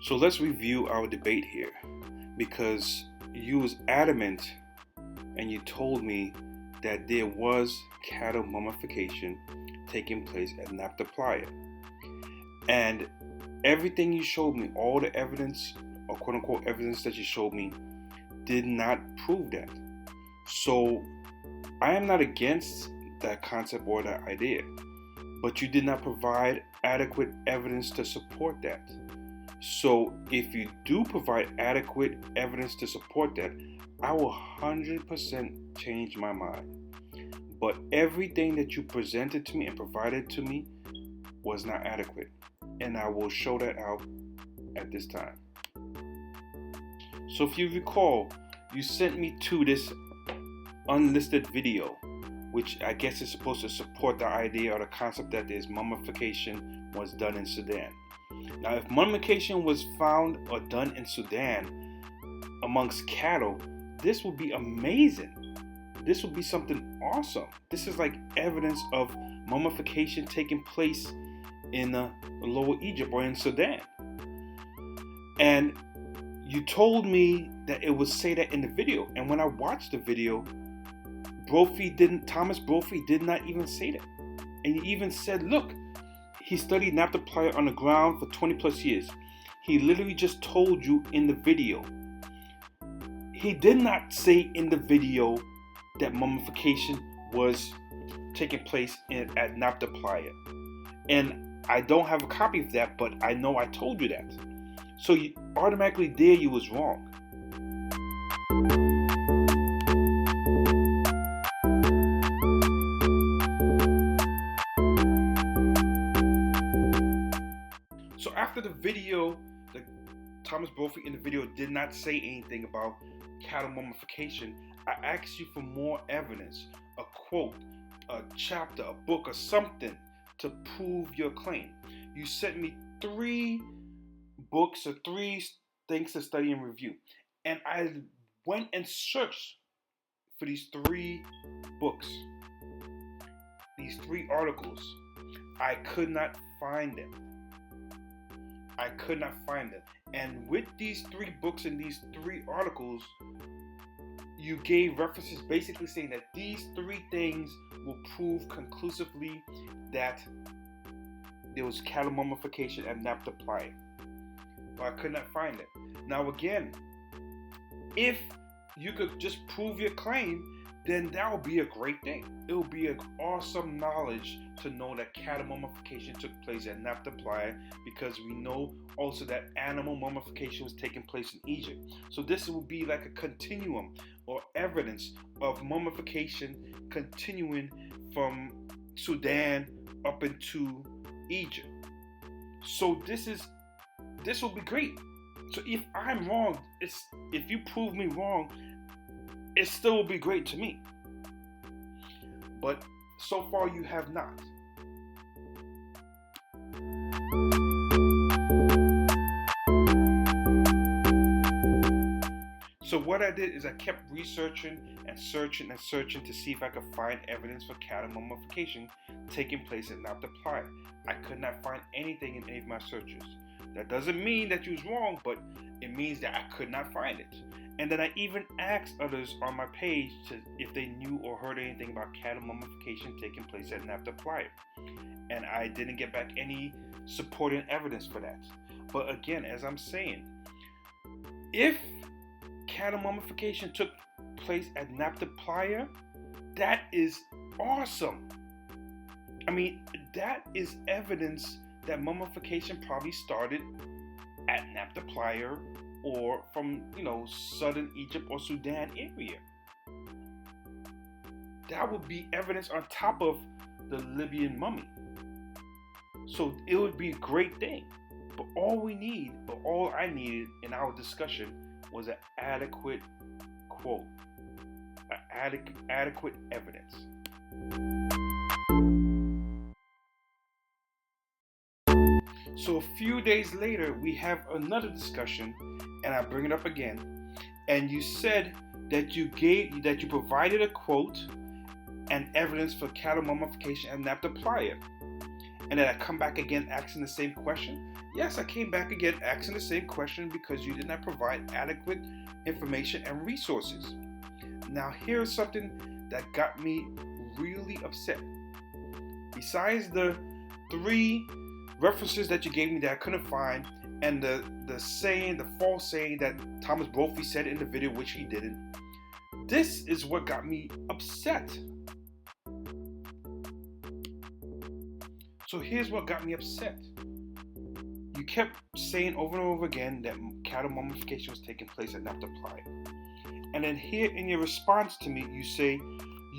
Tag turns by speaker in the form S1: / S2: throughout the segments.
S1: So let's review our debate here, because you was adamant and you told me that there was cattle mummification taking place at Nabta Playa. And everything you showed me, all the evidence, or quote unquote evidence that you showed me, did not prove that. So I am not against that concept or that idea, but you did not provide adequate evidence to support that. So if you do provide adequate evidence to support that, I will 100% change my mind. But everything that you presented to me and provided to me was not adequate. And I will show that out at this time. So if you recall, you sent me to this unlisted video, which I guess is supposed to support the idea or the concept that there's mummification was done in Sudan. Now, if mummification was found or done in Sudan amongst cattle, this would be amazing. This would be something awesome. This is like evidence of mummification taking place in Lower Egypt or in Sudan. And you told me that it would say that in the video. And when I watched the video, Thomas Brophy did not even say that. And he even said, look, he studied Nabta Playa on the ground for 20 plus years. He literally just told you in the video. He did not say in the video that mummification was taking place at Nabta Playa. And I don't have a copy of that, but I know I told you that. So you automatically there you was wrong. So after the video, Thomas Brophy in the video did not say anything about cattle mummification. I asked you for more evidence, a quote, a chapter, a book, or something to prove your claim. You sent me 3 books or 3 things to study and review. And I went and searched for these 3 books, these 3 articles. I could not find them. And with these 3 books and these 3 articles, you gave references basically saying that these 3 things will prove conclusively that there was cattle mummification at Nabta Playa. But I could not find it. Now again, if you could just prove your claim, then that would be a great thing. It would be an awesome knowledge to know that cattle mummification took place at Nabta Playa, because we know also that animal mummification was taking place in Egypt. So this would be like a continuum or evidence of mummification continuing from Sudan up into Egypt. So this will be great. So if I'm wrong, if you prove me wrong, it still will be great to me. But so far you have not. So what I did is I kept researching and searching to see if I could find evidence for cattle mummification taking place at Nabta Playa. I could not find anything in any of my searches. That doesn't mean that you was wrong, but it means that I could not find it. And then I even asked others on my page if they knew or heard anything about cattle mummification taking place at Nabta Playa. And I didn't get back any supporting evidence for that. But again, as I'm saying, if cattle mummification took place at Nabta Playa, that is awesome. I mean, that is evidence that mummification probably started at Nabta Playa or from, southern Egypt or Sudan area. That would be evidence on top of the Libyan mummy. So it would be a great thing. But all I needed in our discussion was an adequate quote, adequate evidence. So a few days later, we have another discussion, and I bring it up again. And you said that you provided a quote and evidence for cattle mummification at Nabta Playa. and then I come back again asking the same question? Yes, I came back again asking the same question because you did not provide adequate information and resources. Now, here's something that got me really upset. Besides the 3 references that you gave me that I couldn't find, and the false saying that Thomas Brophy said in the video, which he didn't, this is what got me upset. So here's what got me upset. You kept saying over and over again that cattle mummification was taking place at Nabta Playa. And then here in your response to me, you say,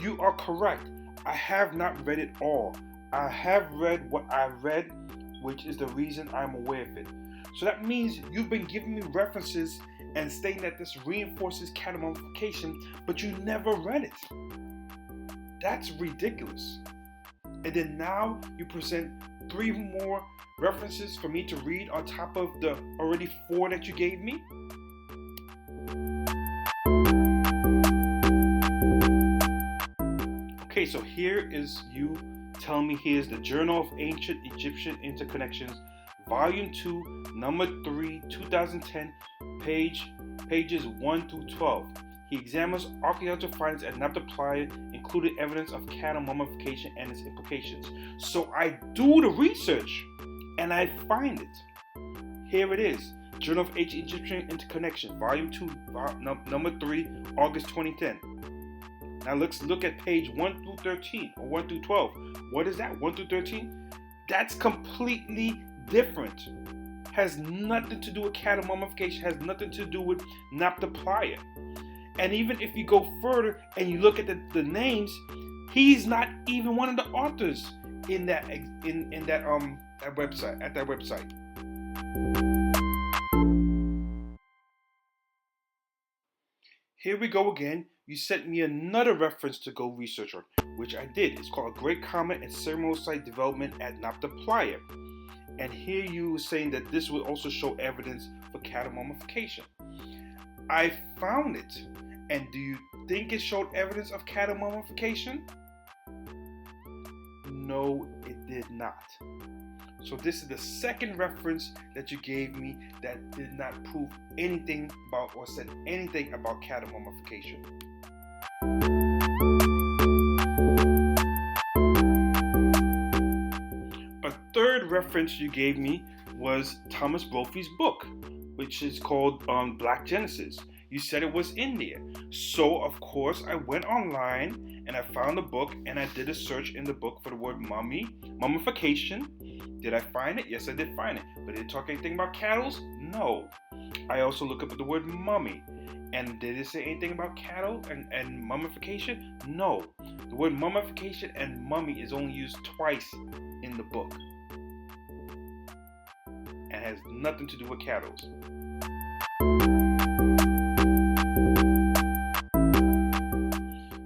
S1: you are correct. I have not read it all. I have read what I read, which is the reason I'm aware of it. So that means you've been giving me references and stating that this reinforces cattle mummification, but you never read it. That's ridiculous. And then now you present 3 more references for me to read on top of the already 4 that you gave me? Okay, so here is you telling me here's the Journal of Ancient Egyptian Interconnections, Volume 2, Number 3, 2010, pages 1 through 12. He examines archaeological findings at Nabta Playa, including evidence of cattle mummification and its implications. So I do the research, and I find it. Here it is. Journal of Ancient Egyptian Interconnection, Volume 2, Number 3, August 2010. Now let's look at page 1 through 13, or 1 through 12. What is that, 1 through 13? That's completely different. Has nothing to do with cattle mummification, has nothing to do with Nabta Playa. And even if you go further and you look at the names, he's not even one of the authors in that website. Here we go again. You sent me another reference to go research on, which I did. It's called Great Comet and Ceremonial Site Development at Nabta Playa. And here you were saying that this would also show evidence for cattle mummification. I found it. And do you think it showed evidence of cattle mummification? No, it did not. So this is the second reference that you gave me that did not prove anything about or said anything about cattle mummification. A third reference you gave me was Thomas Brophy's book, which is called Black Genesis. You said it was in there. So, of course, I went online and I found the book and I did a search in the book for the word mummification. Did I find it? Yes, I did find it. But did it talk anything about cattle? No. I also looked up the word mummy. And did it say anything about cattle and mummification? No. The word mummification and mummy is only used twice in the book. And has nothing to do with cattle.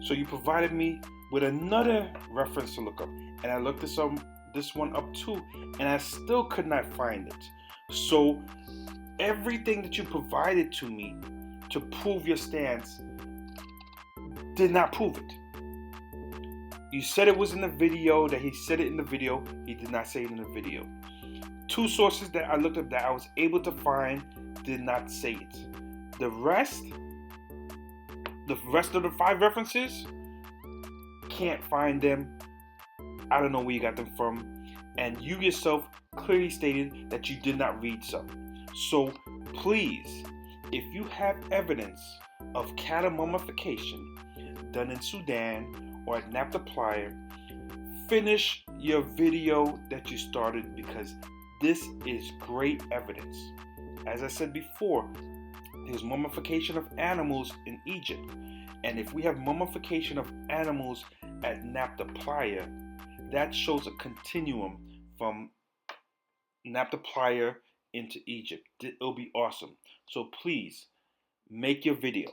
S1: So you provided me with another reference to look up, and I looked this one up too, and I still could not find it. So everything that you provided to me to prove your stance did not prove it. You said it was in the video, that he said it in the video. He did not say it in the video. 2 sources that I looked up that I was able to find did not say it. The rest of the 5 references, can't find them. I don't know where you got them from. And you yourself clearly stated that you did not read some. So please, if you have evidence of cattle mummification done in Sudan or at Nabta Playa, finish your video that you started, because this is great evidence. As I said before, there's mummification of animals in Egypt. And if we have mummification of animals at Nabta Playa, that shows a continuum from Nabta Playa into Egypt. It'll be awesome. So please, make your video.